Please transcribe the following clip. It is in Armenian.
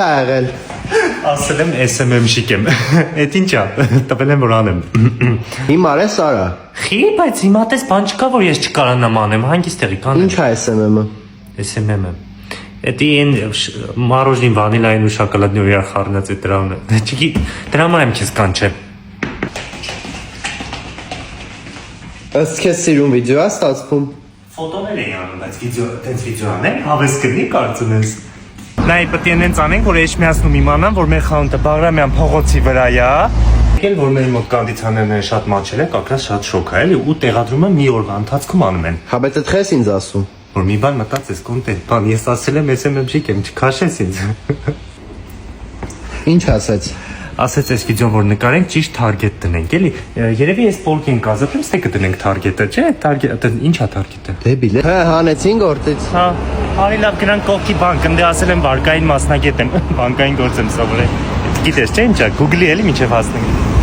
ա եղել։ Ասել եմ SMM-շիկ եմ։ Էդ ինչ է, տվել եմ որ անեմ։ Հիմա ես արա։ Խի, բայց հիմա տես բան չկա, որ ես չկարանամ անեմ, հանգիստ տեղի կանեմ։ Ինչ ա SMM-ը։ SMM-ը։ Էդի են մարոժնին վանիլային ու շոկոլադնի ու իրար խառնած է դրան։ Չգի, դրա համար եմ քեզ կանչեմ։ Ըստ քեզ սիրուն վիդեո է ստացվում։ Ֆոտոներ էի անում, բայց տենց վիդեո անեմ, հավես կլինի կարծում ես։ Նայ պետք է նենց անենք, որ Էջմիածնում իմանան, որ մեր խանութը Բաղրամյան փողոցի վրա է։ Եկել որ մեր մոտ կոնդիցիոներները շատ մաչել է, կակրած շատ շոկ է, էլի ու տեղադրումը մի օրվա ընթացքում անում են։ Հա բայց այդ քեզ ինձ ասում։ Որ մի բան մտածես կոնտենտ, բան ես ասել եմ SMM-շիկ եմ, չքաշես ինձ։ Ինչ ասեց։ Ասեց այս վիդեոն որ նկարենք ճիշտ target տնենք, էլի։ Երևի այս պոլկին կազապեմ, ստե կտնենք target-ը, չէ՞, target-ը, ի՞նչ է target-ը։ Դեբիլ է։ Հա հանեցին գործից։ Հա, արի լավ գնանք կողքի բանկ, ընդ ասել եմ վարկային մասնագետ եմ, բանկային գործ եմ սովորել։ Գիտես, չէ՞ ինչա, Google-ի էլի միջև հասնենք։